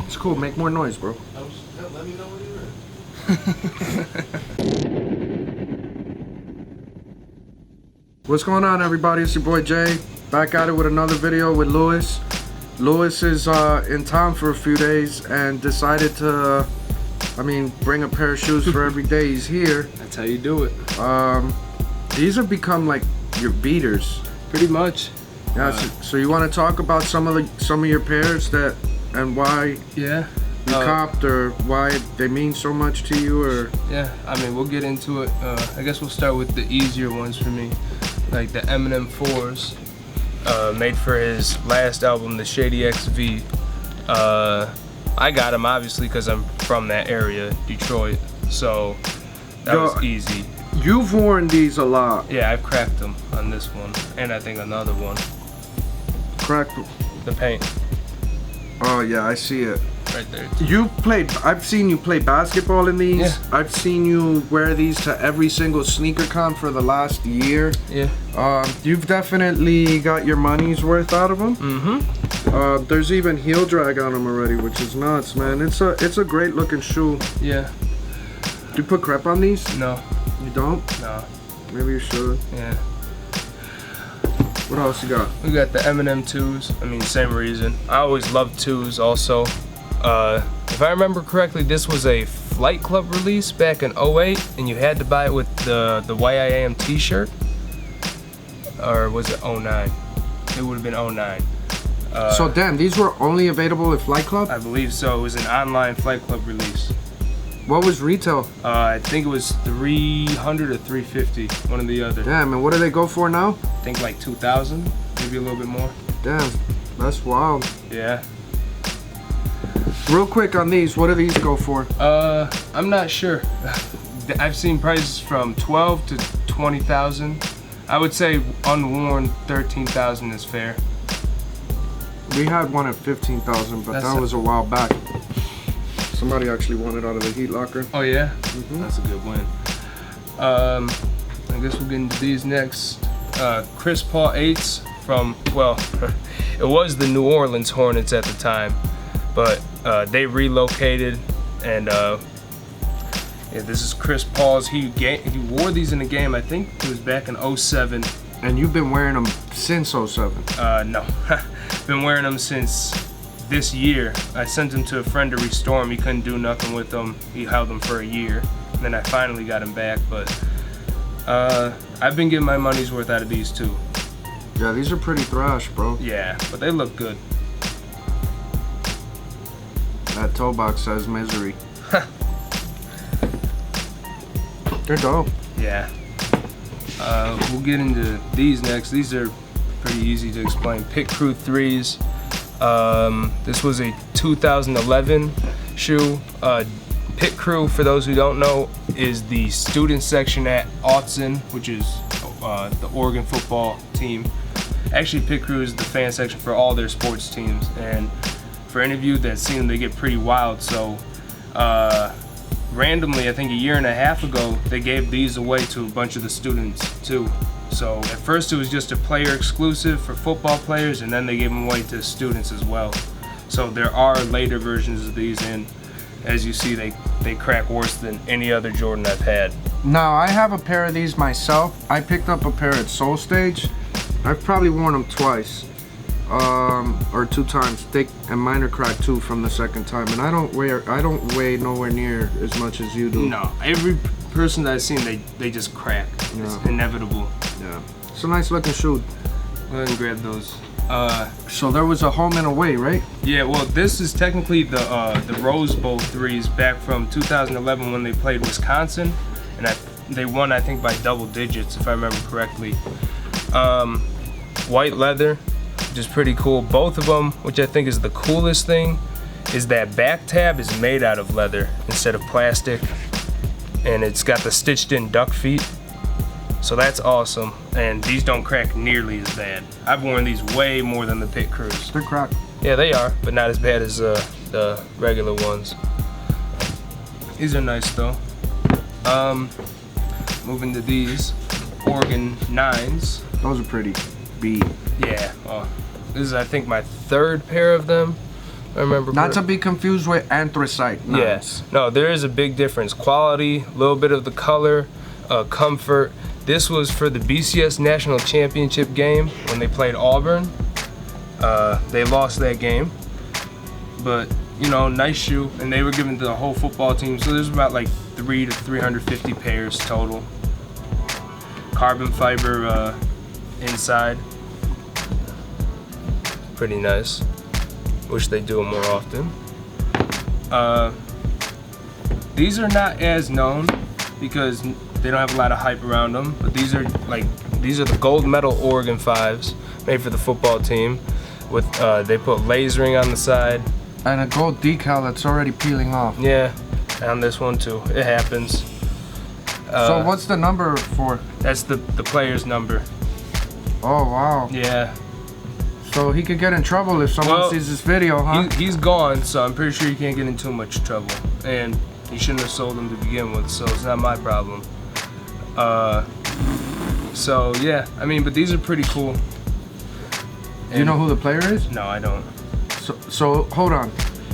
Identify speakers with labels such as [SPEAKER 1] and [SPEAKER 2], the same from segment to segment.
[SPEAKER 1] It's cool. Make more noise, bro.
[SPEAKER 2] Let me know when you're ready.
[SPEAKER 1] What's going on, everybody? It's your boy Jay. Back at it with another video with Lewis. Lewis is in town for a few days and decided to, bring a pair of shoes for every day he's here.
[SPEAKER 2] That's how you do it.
[SPEAKER 1] These have become like your beaters.
[SPEAKER 2] Pretty much.
[SPEAKER 1] Yeah. So you want to talk about some of your pairs that and why?
[SPEAKER 2] Yeah.
[SPEAKER 1] You copped, or why they mean so much to you, or?
[SPEAKER 2] Yeah, we'll get into it. I guess we'll start with the easier ones for me, like the Eminem 4s, made for his last album, the Shady XV. I got them obviously because I'm from that area, Detroit, so that was easy.
[SPEAKER 1] You've worn these a lot.
[SPEAKER 2] Yeah, I've cracked them on this one, and I think another one.
[SPEAKER 1] Cracked
[SPEAKER 2] the paint.
[SPEAKER 1] Oh yeah, I see it.
[SPEAKER 2] Right there.
[SPEAKER 1] I've seen you play basketball in these.
[SPEAKER 2] Yeah.
[SPEAKER 1] I've seen you wear these to every single sneaker con for the last year.
[SPEAKER 2] Yeah.
[SPEAKER 1] You've definitely got your money's worth out of them.
[SPEAKER 2] Mm-hmm.
[SPEAKER 1] There's even heel drag on them already, which is nuts, man. It's a great looking shoe.
[SPEAKER 2] Yeah.
[SPEAKER 1] Do you put crep on these?
[SPEAKER 2] No.
[SPEAKER 1] You don't?
[SPEAKER 2] No.
[SPEAKER 1] Maybe you should.
[SPEAKER 2] Yeah.
[SPEAKER 1] What else you got?
[SPEAKER 2] We got the Eminem 2s. Same reason. I always loved 2s also. If I remember correctly, this was a Flight Club release back in 08, and you had to buy it with the YIAM t-shirt. Or was it 09? It would have been 09.
[SPEAKER 1] So damn, these were only available at Flight Club?
[SPEAKER 2] I believe so. It was an online Flight Club release.
[SPEAKER 1] What was retail?
[SPEAKER 2] I think it was 300 or 350, one or the other.
[SPEAKER 1] Damn, and what do they go for now?
[SPEAKER 2] I think like 2,000, maybe a little bit more.
[SPEAKER 1] Damn, that's wild.
[SPEAKER 2] Yeah.
[SPEAKER 1] Real quick on these, what do these go for?
[SPEAKER 2] I'm not sure. I've seen prices from 12 to 20,000. I would say unworn 13,000 is fair.
[SPEAKER 1] We had one at 15,000, but that was a while back. Somebody actually won it out of the heat locker.
[SPEAKER 2] Oh yeah?
[SPEAKER 1] Mm-hmm.
[SPEAKER 2] That's a good win. I guess we'll get into these next. Chris Paul 8s from, well, it was the New Orleans Hornets at the time, but they relocated, and yeah, this is Chris Paul's. He wore these in the game, I think it was back in 07.
[SPEAKER 1] And you've been wearing them since 07?
[SPEAKER 2] No. Been wearing them since this year. I sent them to a friend to restore them. He couldn't do nothing with them. He held them for a year. And then I finally got them back, but I've been getting my money's worth out of these too.
[SPEAKER 1] Yeah, these are pretty thrash, bro.
[SPEAKER 2] Yeah, but they look good.
[SPEAKER 1] That toe box says misery. They're dope.
[SPEAKER 2] Yeah. We'll get into these next. These are pretty easy to explain. Pit Crew 3s. This was a 2011 shoe. Pit Crew, for those who don't know, is the student section at Autzen, which is the Oregon football team. Actually, Pit Crew is the fan section for all their sports teams, and for any of you that seen them, they get pretty wild. So randomly, I think a year and a half ago, they gave these away to a bunch of the students too. So at first it was just a player exclusive for football players, and then they gave them away to students as well. So there are later versions of these, and as you see, they crack worse than any other Jordan I've had.
[SPEAKER 1] Now, I have a pair of these myself. I picked up a pair at Soul Stage. I've probably worn them twice, or 2 times. And mine are cracked too from the second time. And I don't weigh nowhere near as much as you do.
[SPEAKER 2] No, every person that I've seen, they just crack. Yeah. It's inevitable.
[SPEAKER 1] Yeah, it's a nice looking shoe.
[SPEAKER 2] Go ahead and grab those.
[SPEAKER 1] So there was a home and away, right?
[SPEAKER 2] Yeah, well, this is technically the Rose Bowl 3s back from 2011 when they played Wisconsin, and they won, I think, by double digits if I remember correctly. White leather, which is pretty cool. Both of them, which I think is the coolest thing, is that back tab is made out of leather instead of plastic, and it's got the stitched in duck feet. So that's awesome, and these don't crack nearly as bad. I've worn these way more than the Pit Crews.
[SPEAKER 1] They're cracked.
[SPEAKER 2] Yeah, they are, but not as bad as the regular ones. These are nice though. Moving to these Oregon 9s.
[SPEAKER 1] Those are pretty beat.
[SPEAKER 2] Yeah, well, this is I think my 3rd pair of them. I remember.
[SPEAKER 1] Not to be confused with anthracite. No.
[SPEAKER 2] Yes. No, there is a big difference. Quality, a little bit of the color, comfort. This was for the BCS National Championship game when they played Auburn. They lost that game, but you know, nice shoe, and they were given to the whole football team. So there's about like 300 to 350 pairs total. Carbon fiber inside. Pretty nice. Wish they do it more often. These are not as known because they don't have a lot of hype around them, but these are the gold medal Oregon 5s made for the football team. With they put lasering on the side.
[SPEAKER 1] And a gold decal that's already peeling off.
[SPEAKER 2] Yeah, on this one too. It happens.
[SPEAKER 1] So what's the number for?
[SPEAKER 2] That's the player's number.
[SPEAKER 1] Oh, wow.
[SPEAKER 2] Yeah.
[SPEAKER 1] So he could get in trouble if someone sees this video, huh?
[SPEAKER 2] He's gone, so I'm pretty sure he can't get in too much trouble. And he shouldn't have sold them to begin with, so it's not my problem. So yeah, I mean, but these are pretty cool.
[SPEAKER 1] Do you know who the player is?
[SPEAKER 2] No, I don't.
[SPEAKER 1] So hold on.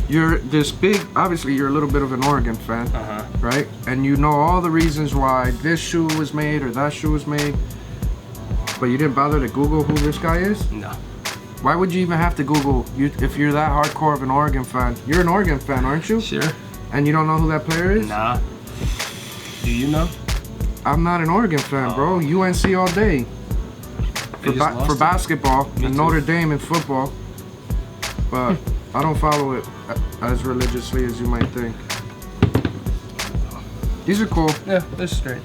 [SPEAKER 1] You're this big, obviously you're a little bit of an Oregon fan, right? And you know all the reasons why this shoe was made or that shoe was made, but you didn't bother to Google who this guy is?
[SPEAKER 2] No.
[SPEAKER 1] Why would you even have to Google if you're that hardcore of an Oregon fan? You're an Oregon fan, aren't you?
[SPEAKER 2] Sure.
[SPEAKER 1] And you don't know who that player is?
[SPEAKER 2] Nah. Do you know?
[SPEAKER 1] I'm not an Oregon fan, bro. UNC all day. For basketball, and Notre Dame in football. But I don't follow it as religiously as you might think. These are cool.
[SPEAKER 2] Yeah, they're straight.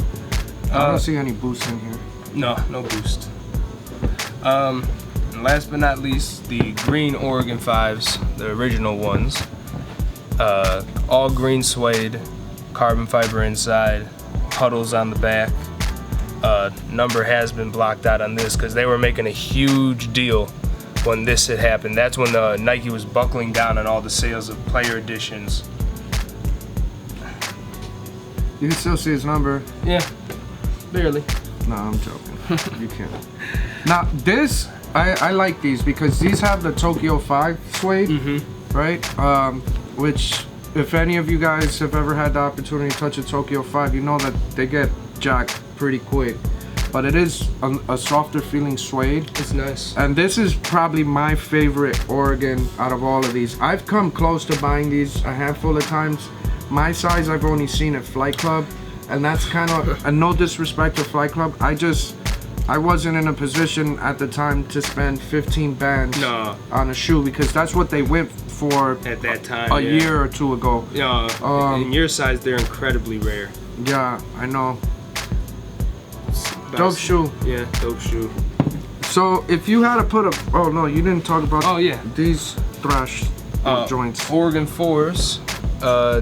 [SPEAKER 1] I don't see any boost in here.
[SPEAKER 2] No boost. And last but not least, the green Oregon 5s, the original ones. All green suede, carbon fiber inside, puddles on the back. Number has been blocked out on this because they were making a huge deal when this had happened. That's when Nike was buckling down on all the sales of player editions.
[SPEAKER 1] You can still see his number.
[SPEAKER 2] Yeah, barely.
[SPEAKER 1] No, I'm joking. You can't. Now this, I like these because these have the Tokyo 5 suede, right? Which, if any of you guys have ever had the opportunity to touch a Tokyo 5, you know that they get jacked pretty quick. But it is a softer feeling suede.
[SPEAKER 2] It's nice.
[SPEAKER 1] And this is probably my favorite Oregon out of all of these. I've come close to buying these a handful of times. My size I've only seen at Flight Club, and that's kind of, and no disrespect to Flight Club, I wasn't in a position at the time to spend 15 bands on a shoe because that's what they went for
[SPEAKER 2] at that time,
[SPEAKER 1] a year or two ago.
[SPEAKER 2] Yeah, in your size, they're incredibly rare.
[SPEAKER 1] Yeah, I know. Dope shoe.
[SPEAKER 2] Yeah, dope shoe.
[SPEAKER 1] So if you had to put a, oh no, you didn't talk about these thrash joints.
[SPEAKER 2] Oregon 4s.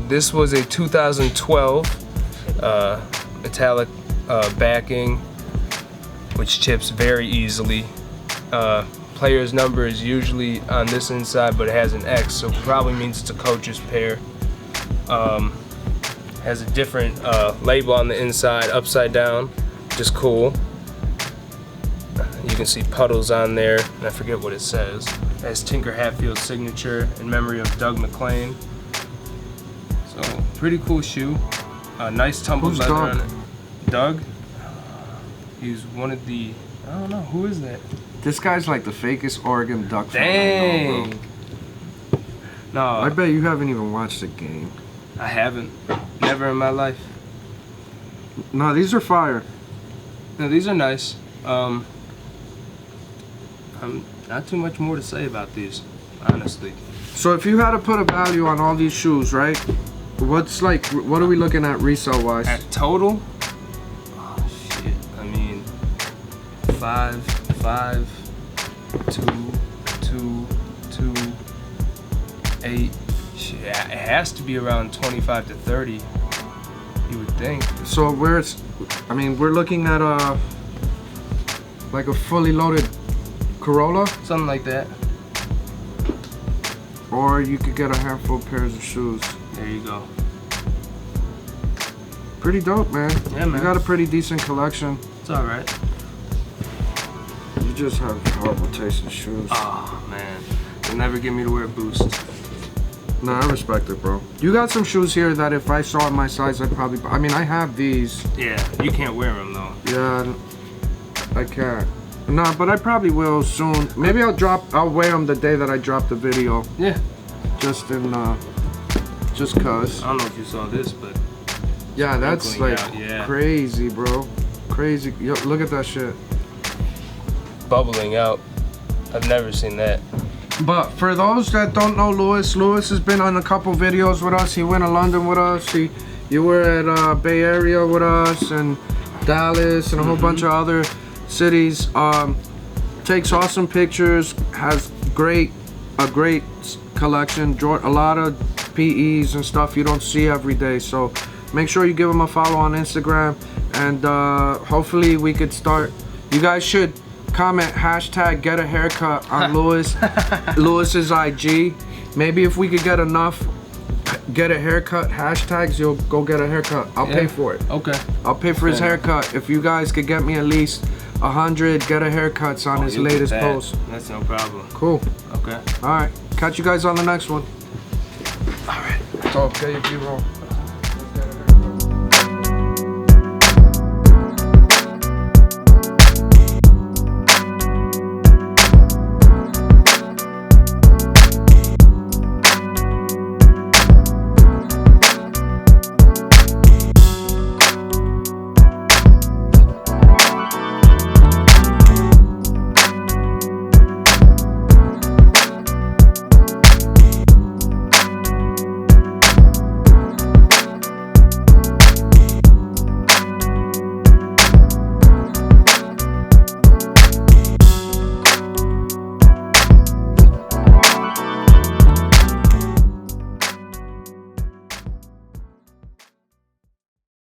[SPEAKER 2] This was a 2012 metallic backing, which chips very easily. Player's number is usually on this inside, but it has an X, so probably means it's a coach's pair. Has a different label on the inside, upside down, just cool. You can see puddles on there, and I forget what it says. It has Tinker Hatfield's signature in memory of Doug McClain. So, pretty cool shoe. Nice tumbled leather on it. Doug? He's one of the, I don't know, who is that?
[SPEAKER 1] This guy's like the fakest Oregon Duck fan
[SPEAKER 2] Dang!
[SPEAKER 1] I know, bro. No. I bet you haven't even watched the game.
[SPEAKER 2] I haven't. Never in my life.
[SPEAKER 1] No, these are fire.
[SPEAKER 2] No, these are nice. Not too much more to say about these, honestly.
[SPEAKER 1] So if you had to put a value on all these shoes, right? What are we looking at resale wise?
[SPEAKER 2] At total? Oh shit. I mean, 5, 2, 8. Shit, it has to be around 25 to 30. You would think.
[SPEAKER 1] So we're looking at like a fully loaded Corolla,
[SPEAKER 2] something like that.
[SPEAKER 1] Or you could get a handful of pairs of shoes.
[SPEAKER 2] There you go.
[SPEAKER 1] Pretty dope, man.
[SPEAKER 2] Yeah, man.
[SPEAKER 1] You got a pretty decent collection.
[SPEAKER 2] It's all right.
[SPEAKER 1] You just have horrible taste in shoes.
[SPEAKER 2] Oh man, you'll never get me to wear Boost.
[SPEAKER 1] Nah, I respect it, bro. You got some shoes here that if I saw my size, I'd probably. I mean, I have these.
[SPEAKER 2] Yeah, you can't wear them though.
[SPEAKER 1] Yeah, I can't. Nah, but I probably will soon. Maybe I'll wear them the day that I drop the video.
[SPEAKER 2] Yeah.
[SPEAKER 1] Just cause.
[SPEAKER 2] I don't know if you saw this, but
[SPEAKER 1] Yeah, that's like
[SPEAKER 2] out, yeah.
[SPEAKER 1] crazy, bro. Crazy. Yo, look at that shit.
[SPEAKER 2] Bubbling out. I've never seen that.
[SPEAKER 1] But for those that don't know Lewis has been on a couple videos with us. He went to London with us. You were at Bay Area with us and Dallas and a whole bunch of other cities. Takes awesome pictures. Has a great collection. A lot of PEs and stuff you don't see every day. So make sure you give him a follow on Instagram, and hopefully we could start. You guys should comment hashtag get a haircut on Lewis's IG. Maybe if we could get enough get a haircut hashtags, you'll go get a haircut. I'll pay for it.
[SPEAKER 2] Okay.
[SPEAKER 1] I'll pay for his haircut. If you guys could get me at least 100 get a haircuts on his latest post.
[SPEAKER 2] That's no problem.
[SPEAKER 1] Cool.
[SPEAKER 2] Okay.
[SPEAKER 1] All right. Catch you guys on the next one. All right. It's okay if you roll.